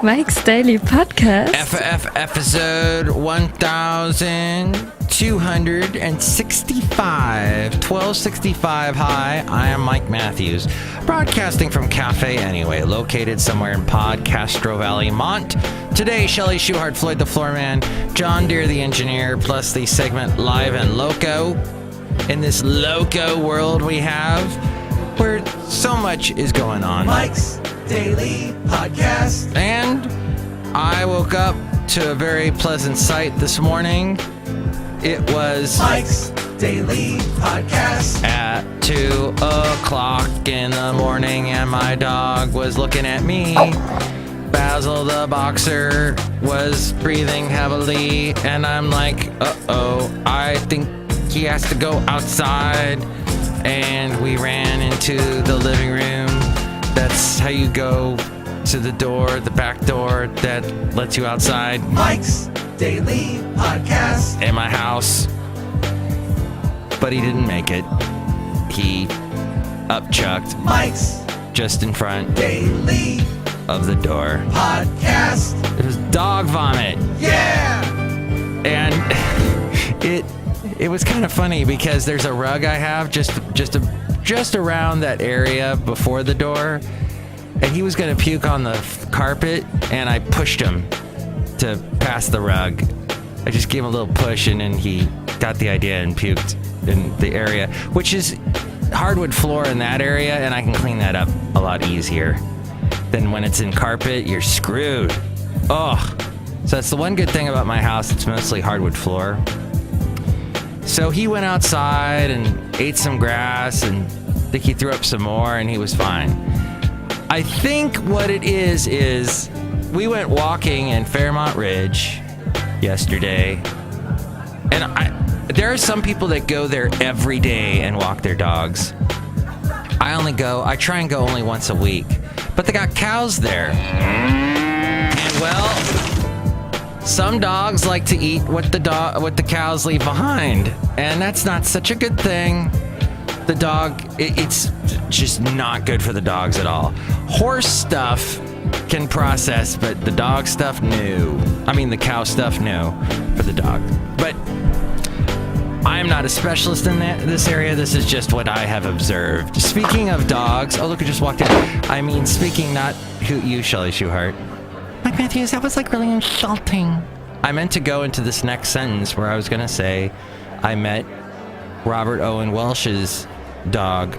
Mike's Daily Podcast. Episode 1265. 1265. Hi, I am Mike Matthews, broadcasting from Café Anyway, located somewhere in Podcastro Valley, Mont. Today, Chely Shoehart, Floyd the Floorman, John Deere the engineer, plus the segment Live and Loco. In this loco world we have, where so much is going on. Mike's Daily Podcast. And I woke up to a very pleasant sight this morning. It was Mike's Daily Podcast at 2 o'clock in the morning, and my dog was looking at me. Basil the boxer was breathing heavily, and I'm like, uh-oh, I think he has to go outside. And we ran into the living room. That's how you go to the door, the back door that lets you outside. Mike's Daily Podcast In my house. But he didn't make it. He upchucked Mike's just in front Daily of the door. Podcast. It was dog vomit. Yeah! And it was kind of funny because there's a rug I have just around that area before the door, and he was going to puke on the carpet, and I pushed him to pass the rug. I just gave him a little push, and then he got the idea and puked in the area, which is hardwood floor in that area, and I can clean that up a lot easier than when it's in carpet. You're screwed. Oh, so that's the one good thing about my house. It's mostly hardwood floor. So he went outside and ate some grass, and I think he threw up some more, and he was fine. I think what it is we went walking in Fairmont Ridge yesterday, and there are some people that go there every day and walk their dogs. I try and go only once a week, but they got cows there. And well, some dogs like to eat what the cows leave behind, and that's not such a good thing. The dog, it's just not good for the dogs at all. Horse stuff can process, but the dog stuff, no. I mean, the cow stuff, no, for the dog. But I am not a specialist in this area. This is just what I have observed. Speaking of dogs, oh look, I just walked in. I mean, speaking not you, Chely Shoehart. Mike Matthews, that was like really insulting. I meant to go into this next sentence where I was going to say I met Robert Owen Walsh's dog.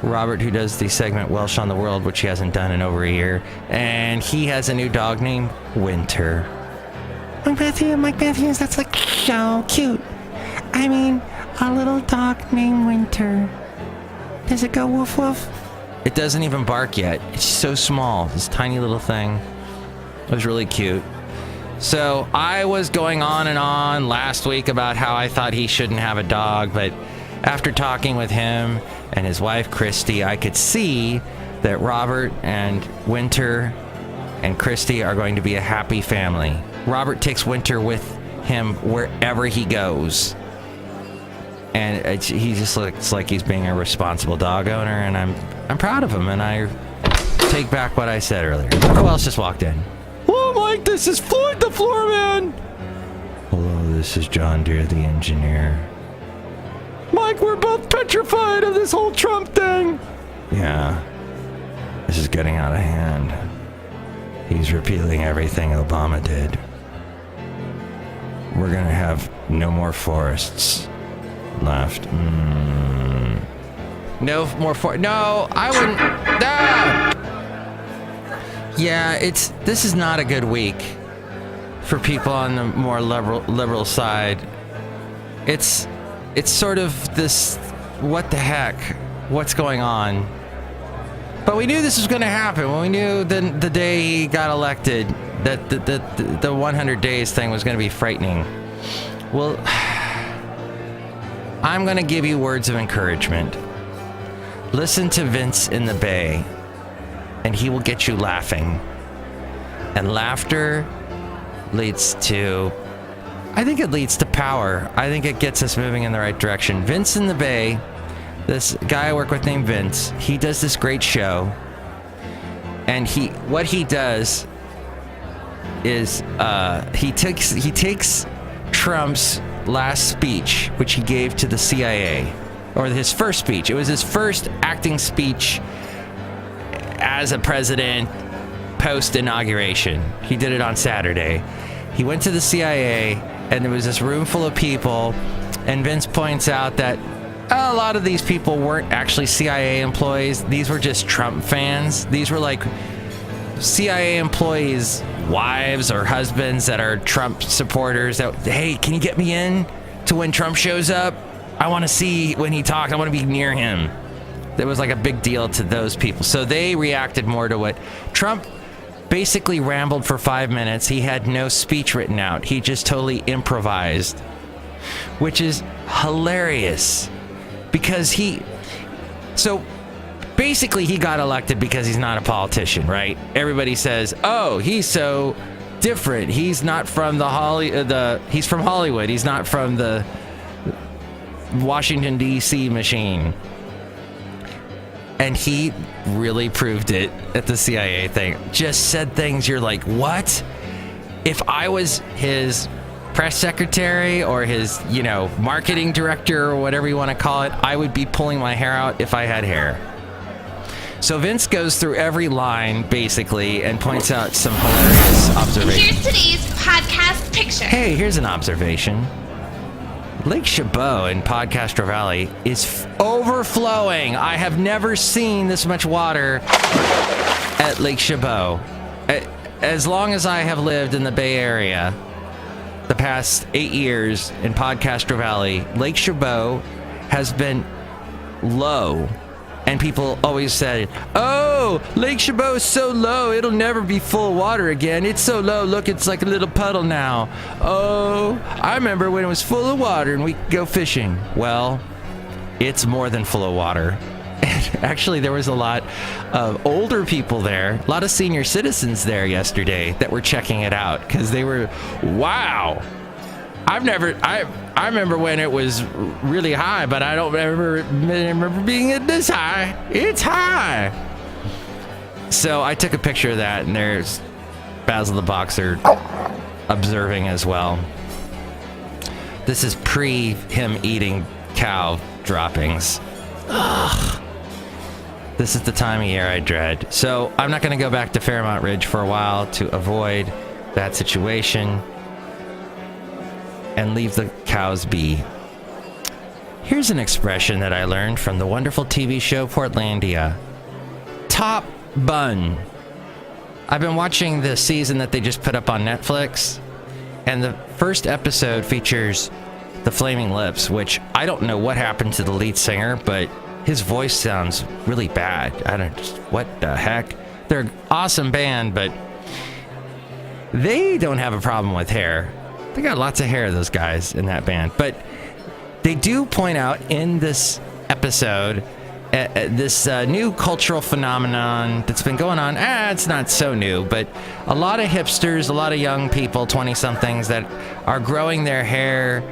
Robert, who does the segment Welsh on the World, which he hasn't done in over a year. And he has a new dog named Winter. Mike Matthews, that's like so cute. I mean, a little dog named Winter. Does it go woof woof? It doesn't even bark yet. It's so small, this tiny little thing. It was really cute. So I was going on and on last week about how I thought he shouldn't have a dog, but after talking with him and his wife Christy, I could see that Robert and Winter and Christy are going to be a happy family. Robert takes Winter with him wherever he goes, and he just looks like he's being a responsible dog owner, and I'm proud of him, and I take back what I said earlier. Who else just walked in? Oh, Mike, this is Floyd the Floorman. Hello, this is John Deere the engineer. Mike, we're both petrified of this whole Trump thing. Yeah, this is getting out of hand. He's repealing everything Obama did. We're gonna have no more forests left. No more No, I wouldn't. Ah! Yeah, this is not a good week for people on the more liberal side. It's sort of this, what the heck, what's going on? But we knew this was going to happen. When we knew the day he got elected that the 100 days thing was going to be frightening. Well, I'm going to give you words of encouragement. Listen to Vince in the Bay, and he will get you laughing. And laughter leads to, I think it leads to power. I think it gets us moving in the right direction. Vince in the Bay, this guy I work with named Vince, he does this great show. And what he does is he takes Trump's last speech, which he gave to the CIA, or his first speech. It was his first acting speech as a president post-inauguration. He did it on Saturday. He went to the CIA, and there was this room full of people, and Vince points out that a lot of these people weren't actually CIA employees. These were just Trump fans. These were like CIA employees' wives or husbands that are Trump supporters that, hey, can you get me in to when Trump shows up? I want to see when he talks. I want to be near him. That was like a big deal to those people. So they reacted more to what Trump basically rambled for 5 minutes. He had no speech written out. He just totally improvised, which is hilarious because so basically he got elected because he's not a politician, right? Everybody says, oh, he's so different. He's not from he's from Hollywood. He's not from the Washington, D.C. machine. And he really proved it at the CIA thing. Just said things you're like, what? If I was his press secretary or his, marketing director or whatever you want to call it, I would be pulling my hair out if I had hair. So Vince goes through every line, basically, and points out some hilarious observations. Here's today's podcast picture. Hey, here's an observation. Lake Chabot in Podcastro Valley is overflowing. I have never seen this much water at Lake Chabot. As long as I have lived in the Bay Area, the past 8 years in Podcastro Valley, Lake Chabot has been low. And people always said, oh, Lake Chabot is so low, it'll never be full of water again. It's so low, look, it's like a little puddle now. Oh, I remember when it was full of water and we could go fishing. Well, it's more than full of water. And actually, there was a lot of older people there, a lot of senior citizens there yesterday that were checking it out because they were, wow. I remember when it was really high, but I don't remember being it this high. It's high. So I took a picture of that, and there's Basil the Boxer observing as well. This is pre him eating cow droppings. Ugh. This is the time of year I dread. So I'm not going to go back to Fairmont Ridge for a while to avoid that situation and leave the cows be. Here's an expression that I learned from the wonderful TV show Portlandia. Top bun. I've been watching the season that they just put up on Netflix, and the first episode features the Flaming Lips, which I don't know what happened to the lead singer, but his voice sounds really bad. What the heck? They're an awesome band, but they don't have a problem with hair. They got lots of hair, those guys in that band. But they do point out in this episode this new cultural phenomenon that's been going on. It's not so new, but a lot of hipsters, a lot of young people, 20-somethings, that are growing their hair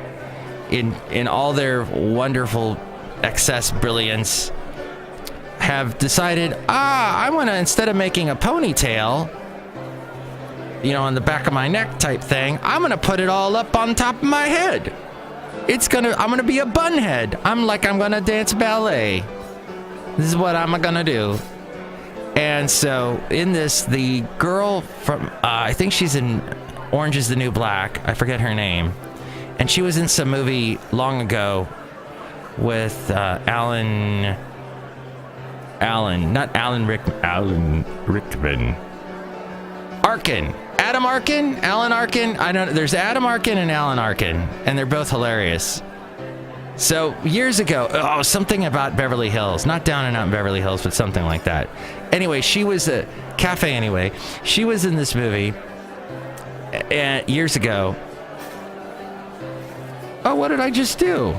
in all their wonderful excess brilliance, have decided, I want to, instead of making a ponytail, on the back of my neck type thing, I'm going to put it all up on top of my head. I'm going to be a bun head. I'm going to dance ballet. This is what I'm going to do. And so in this, the girl from, I think she's in Orange is the New Black. I forget her name. And she was in some movie long ago with Alan Rickman. Adam Arkin? Alan Arkin? I don't know. There's Adam Arkin and Alan Arkin, and they're both hilarious. So years ago, something about Beverly Hills, not Down and Out in Beverly Hills, but something like that. Anyway, she was a Café Anyway. She was in this movie years ago. Oh, what did I just do?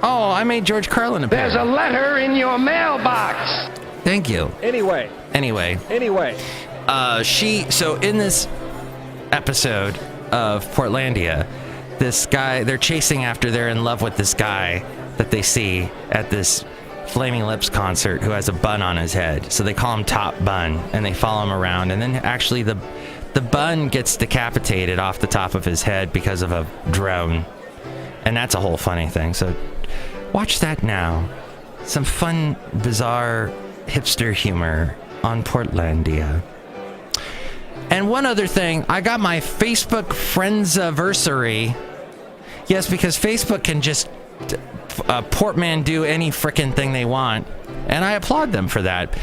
Oh, I made George Carlin appear. There's a letter in your mailbox. Thank you. Anyway. So in this episode of Portlandia, this guy, they're in love with this guy that they see at this Flaming Lips concert who has a bun on his head. So they call him Top Bun, and they follow him around. And then actually the the bun gets decapitated off the top of his head because of a drone. And that's a whole funny thing. So watch that now. Some fun, bizarre, hipster humor on Portlandia. And one other thing, I got my Facebook Friendsiversary. Yes, because Facebook can just Portmanteau any frickin' thing they want. And I applaud them for that.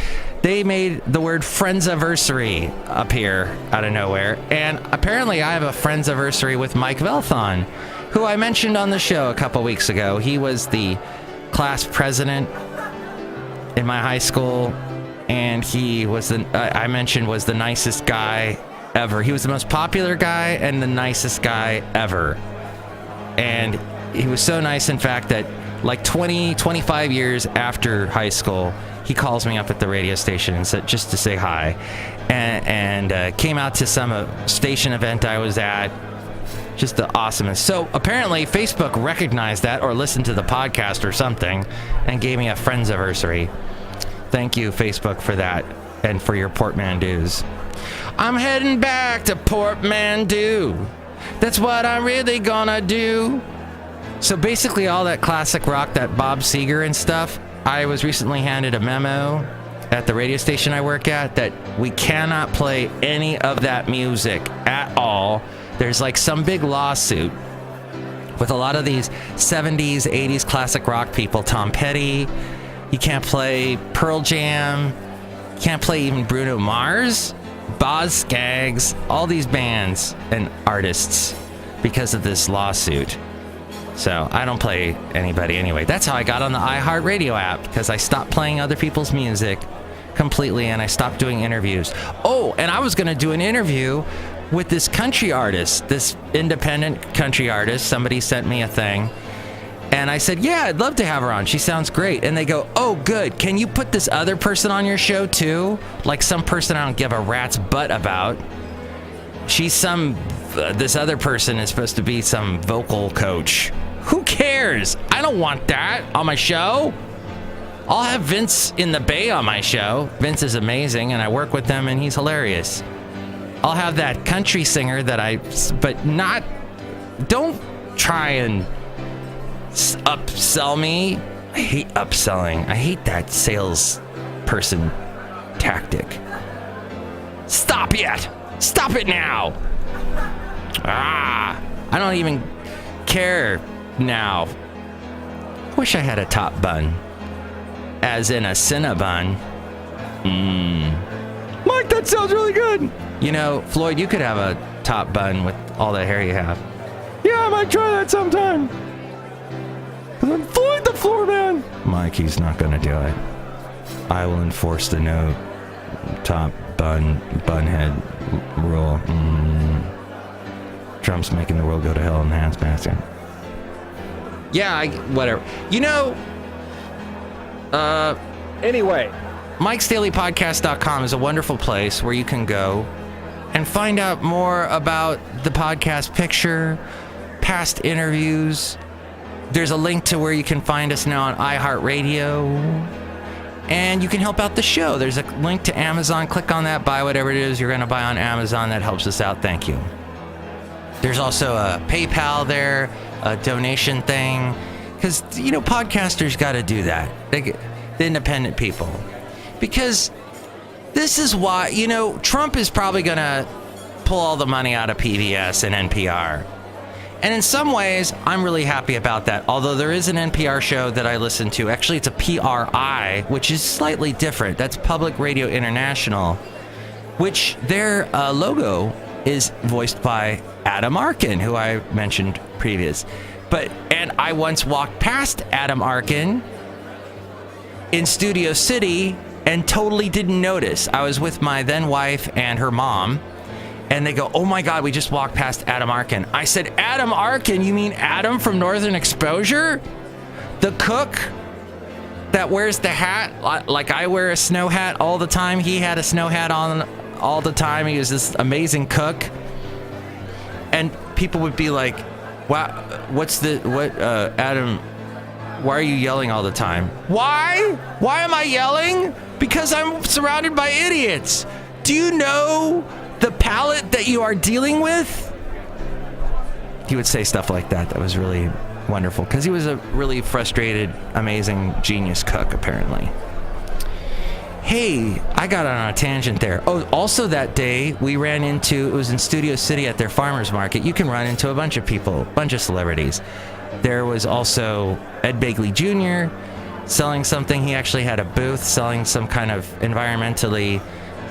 They made the word Friendsiversary appear out of nowhere. And apparently I have a Friendsiversary with Mike Velthon, who I mentioned on the show a couple weeks ago. He was the class president in my high school. And he was I mentioned was the nicest guy ever. He was the most popular guy and the nicest guy ever. And he was so nice, in fact, that like 25 years after high school, he calls me up at the radio station and said, just to say hi, and came out to some station event I was at. Just the awesomest. So apparently Facebook recognized that or listened to the podcast or something and gave me a Friendsiversary. Thank you, Facebook, for that and for your Portmanteaus. I'm heading back to Portmanteau. That's what I'm really gonna do. So basically all that classic rock, that Bob Seger and stuff, I was recently handed a memo at the radio station I work at that we cannot play any of that music at all. There's like some big lawsuit with a lot of these 70s, 80s classic rock people. Tom Petty. You can't play Pearl Jam. You can't play even Bruno Mars, Boz Scaggs, all these bands and artists because of this lawsuit. So I don't play anybody anyway. That's how I got on the iHeartRadio app, because I stopped playing other people's music completely and I stopped doing interviews. Oh, and I was going to do an interview with this country artist, this independent country artist. Somebody sent me a thing. And I said, yeah, I'd love to have her on. She sounds great. And they go, oh, good. Can you put this other person on your show, too? Like some person I don't give a rat's butt about. She's this other person is supposed to be some vocal coach. Who cares? I don't want that on my show. I'll have Vince in the Bay on my show. Vince is amazing, and I work with him, and he's hilarious. I'll have that country singer don't try and upsell me. I hate upselling. I hate that salesperson tactic. Stop it now. I don't even care now. I wish I had a top bun, as in a Cinnabon. Mike, that sounds really good. You know, Floyd, you could have a top bun with all the hair you have. Yeah, I might try that sometime. Floyd the Floorman. Mike, he's not gonna do it. I will enforce the no top bunhead rule. Trump's making the world go to hell in the handbasket. Yeah, whatever. You know, anyway, Mike'sDailyPodcast.com is a wonderful place where you can go and find out more about the podcast picture, past interviews. There's a link to where you can find us now on iHeartRadio, and you can help out the show. There's a link to Amazon. Click on that, buy whatever it is you're going to buy on Amazon. That helps us out. Thank you. There's also a PayPal there, a donation thing, because, you know, podcasters got to do that. The independent people. Because this is why, you know, Trump is probably going to pull all the money out of PBS and NPR. And in some ways, I'm really happy about that. Although there is an NPR show that I listen to. Actually, it's a PRI, which is slightly different. That's Public Radio International, which their logo is voiced by Adam Arkin, who I mentioned previous. And I once walked past Adam Arkin in Studio City and totally didn't notice. I was with my then wife and her mom. And they go, oh my God, we just walked past Adam Arkin. I said, Adam Arkin? You mean Adam from Northern Exposure? The cook that wears the hat, like I wear a snow hat all the time. He had a snow hat on all the time. He was this amazing cook. And people would be like, wow, Adam, why are you yelling all the time? Why? Why am I yelling? Because I'm surrounded by idiots. Do you know the palate that you are dealing with? He would say stuff like that. That was really wonderful because he was a really frustrated, amazing genius cook, apparently. Hey, I got on a tangent there. Oh, also that day we ran into, it was in Studio City at their farmers market. You can run into a bunch of people, a bunch of celebrities. There was also Ed Begley Jr. selling something. He actually had a booth selling some kind of environmentally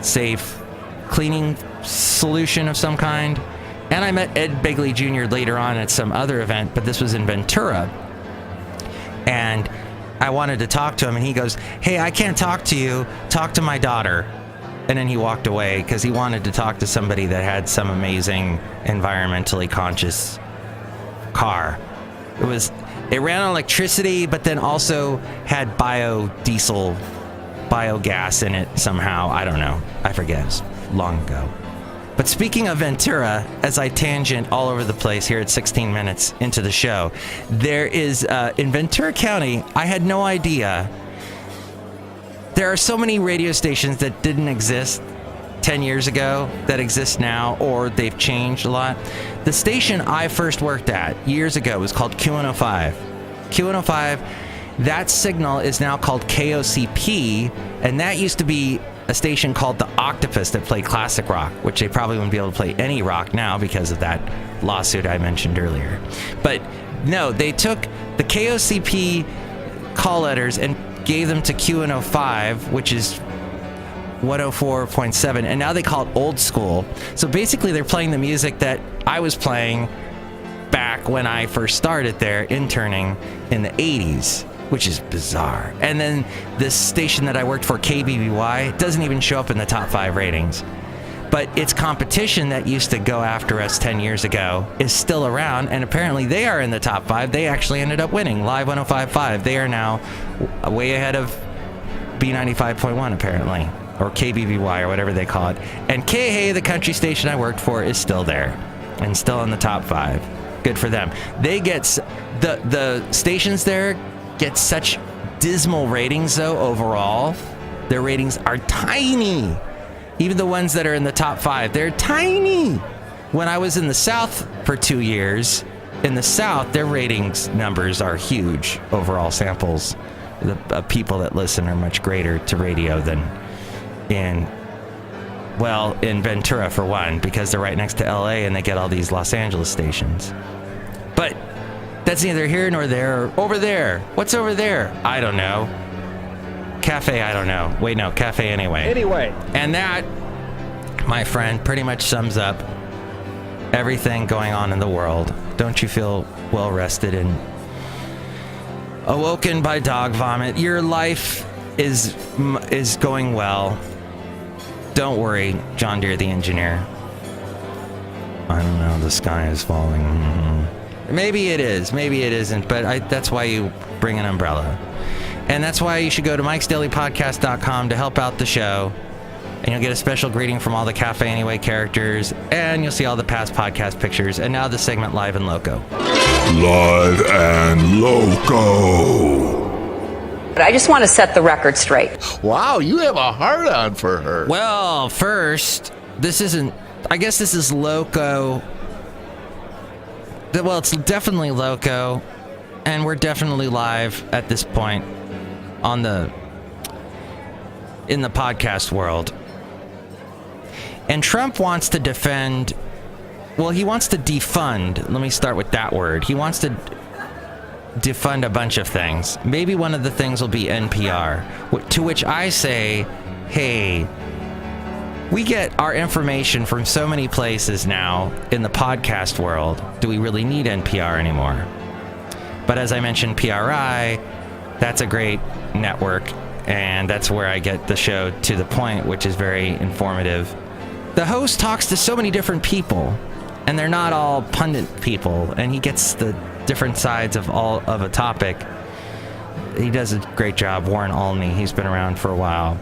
safe cleaning solution of some kind. And I met Ed Begley Jr. later on at some other event, but this was in Ventura. And I wanted to talk to him, and he goes, hey, I can't talk to you. Talk to my daughter. And then he walked away because he wanted to talk to somebody that had some amazing environmentally conscious car. It ran on electricity, but then also had biodiesel, biogas in it somehow. I don't know. I forget. It was long ago. But speaking of Ventura, as I tangent all over the place here at 16 minutes into the show, there is, in Ventura County, I had no idea. There are so many radio stations that didn't exist 10 years ago that exist now, or they've changed a lot. The station I first worked at years ago was called Q105. Q105, that signal is now called KOCP, and that used to be a station called The Octopus that played classic rock, which they probably wouldn't be able to play any rock now because of that lawsuit I mentioned earlier. But no, they took the KOCP call letters and gave them to Q105, which is 104.7, and now they call it old school. So basically they're playing the music that I was playing back when I first started there interning in the 80s. Which is bizarre. And then this station that I worked for, KBBY, doesn't even show up in the top 5 ratings. But its competition that used to go after us 10 years ago is still around, and apparently they are in the top 5. They actually ended up winning Live 105.5. They are now way ahead of B95.1 apparently, or KBBY or whatever they call it. And KHAY, the country station I worked for, is still there and still in the top 5. Good for them. They get the stations there get such dismal ratings though. Overall, their ratings are tiny. Even the ones that are in the top 5, they're tiny. When I was in the South for 2 years, in the South, their ratings numbers are huge. Overall samples, the people that listen are much greater to radio than in Ventura for one, because they're right next to LA and they get all these Los Angeles stations. But that's neither here nor there. Over there. What's over there? I don't know. Cafe, I don't know. Wait, no, Café Anyway. And that, my friend, pretty much sums up everything going on in the world. Don't you feel well rested and awoken by dog vomit? Your life is going well. Don't worry, John Deere the engineer. I don't know, the sky is falling. Maybe it is, maybe it isn't, but that's why you bring an umbrella. And that's why you should go to mikesdailypodcast.com to help out the show. And you'll get a special greeting from all the Café Anyway characters, and you'll see all the past podcast pictures, and now the segment Live and Loco. Live and Loco. I just want to set the record straight. Wow, you have a hard-on for her. Well, first, this isn't... I guess this is Loco... Well, it's definitely Loco, and we're definitely live at this point in the podcast world. And Trump wants to defend, well, he wants to defund. Let me start with that word. He wants to defund a bunch of things. Maybe one of the things will be NPR, to which I say, hey, we get our information from so many places now in the podcast world. Do we really need NPR anymore? But as I mentioned, PRI, that's a great network, and that's where I get the show to the point, which is very informative. The host talks to so many different people, and they're not all pundit people, and he gets the different sides of a topic. He does a great job. Warren Alney, he's been around for a while,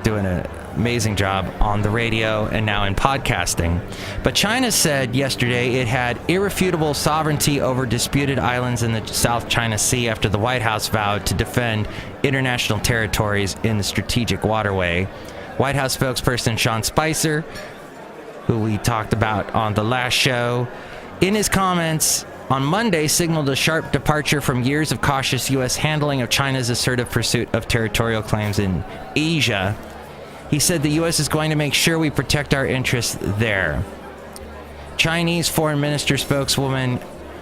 doing an amazing job on the radio and now in podcasting. But China said yesterday it had irrefutable sovereignty over disputed islands in the South China Sea after the White House vowed to defend international territories in the strategic waterway. White House spokesperson Sean Spicer, who we talked about on the last show, in his comments on Monday signaled a sharp departure from years of cautious U.S. handling of China's assertive pursuit of territorial claims in Asia. He said the U.S. is going to make sure we protect our interests there. Chinese Foreign Minister spokeswoman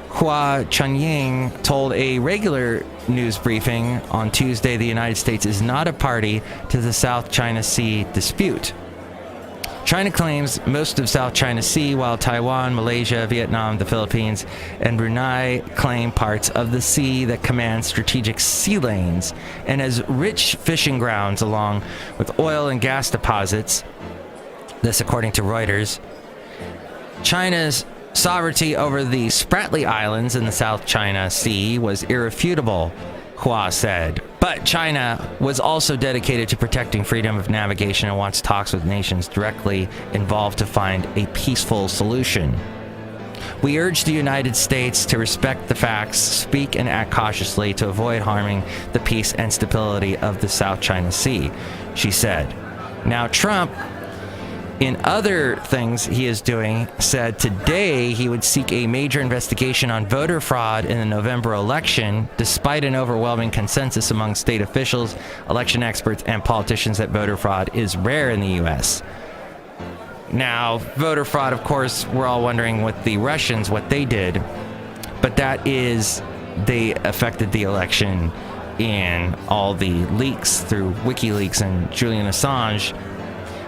Hua Chunying told a regular news briefing on Tuesday the United States is not a party to the South China Sea dispute. China claims most of South China Sea, while Taiwan, Malaysia, Vietnam, the Philippines, and Brunei claim parts of the sea that command strategic sea lanes and has rich fishing grounds along with oil and gas deposits. This according to Reuters. China's sovereignty over the Spratly Islands in the South China Sea was irrefutable, Hua said. But China was also dedicated to protecting freedom of navigation and wants talks with nations directly involved to find a peaceful solution. We urge the United States to respect the facts, speak and act cautiously to avoid harming the peace and stability of the South China Sea, she said. Now, Trump, in other things he is doing, said today he would seek a major investigation on voter fraud in the November election, despite an overwhelming consensus among state officials, election experts, and politicians that voter fraud is rare in the U.S. Now, voter fraud, of course, we're all wondering with the Russians what they did, but that is, they affected the election in all the leaks through WikiLeaks and Julian Assange.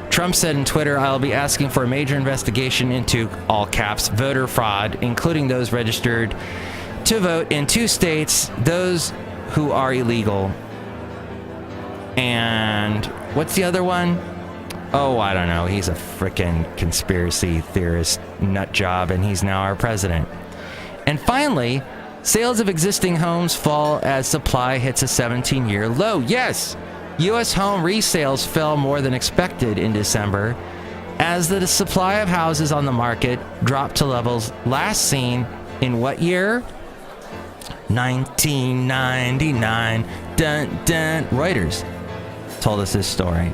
Trump said in Twitter, I'll be asking for a major investigation into, all caps, voter fraud, including those registered to vote in 2 states, those who are illegal. And what's the other one? Oh, I don't know. He's a frickin' conspiracy theorist nut job, and he's now our president. And finally, sales of existing homes fall as supply hits a 17-year low. Yes! U.S. home resales fell more than expected in December as the supply of houses on the market dropped to levels last seen in what year? 1999. Dun, dun. Reuters told us this story.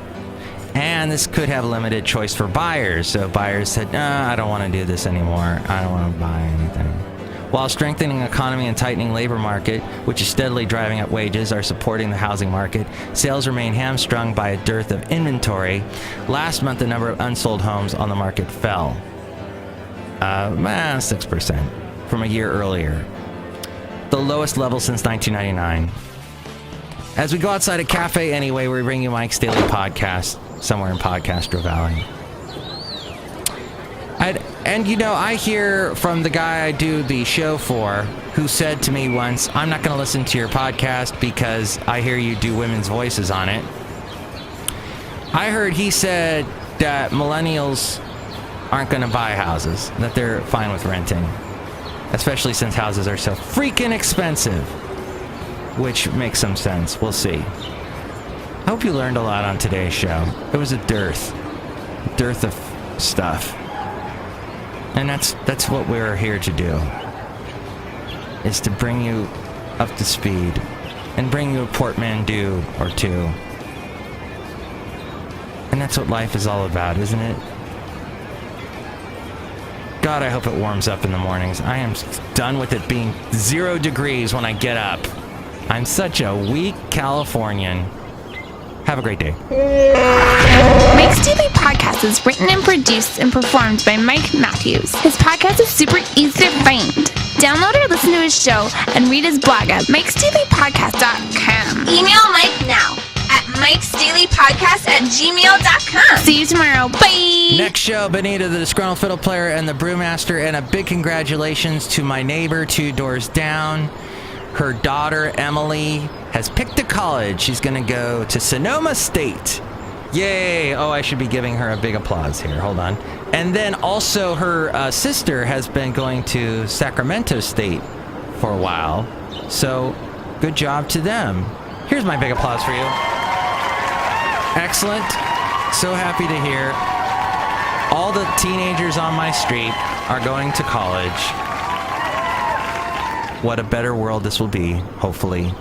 And this could have limited choice for buyers. So buyers said, I don't want to do this anymore. I don't want to buy anything. While strengthening economy and tightening labor market, which is steadily driving up wages, are supporting the housing market, sales remain hamstrung by a dearth of inventory. Last month, the number of unsold homes on the market fell 6% from a year earlier, the lowest level since 1999. As we go outside of Café Anyway, we bring you Mike's Daily Podcast, somewhere in Podcastro Valley. I hear from the guy I do the show for, who said to me once, I'm not going to listen to your podcast because I hear you do women's voices on it. I heard he said that millennials aren't going to buy houses, that they're fine with renting, especially since houses are so freaking expensive, which makes some sense. We'll see. I hope you learned a lot on today's show. It was a dearth of stuff. And that's what we're here to do, is to bring you up to speed and bring you a portmanteau or two. And that's what life is all about, isn't it? God, I hope it warms up in the mornings. I am done with it being 0 degrees when I get up. I'm such a weak Californian. Have a great day. Mike's Daily Podcast is written and produced and performed by Mike Matthews. His podcast is super easy to find. Download or listen to his show and read his blog at mikesdailypodcast.com. Email Mike now at mikesdailypodcast@gmail.com. See you tomorrow. Bye. Next show, Benita, the Disgruntled Fiddle Player, and the Brewmaster. And a big congratulations to my neighbor 2 doors down. Her daughter, Emily, has picked a college. She's going to go to Sonoma State. Yay! Oh, I should be giving her a big applause here. Hold on. And then also her sister has been going to Sacramento State for a while. So, good job to them. Here's my big applause for you. Excellent. So happy to hear. All the teenagers on my street are going to college. What a better world this will be, hopefully.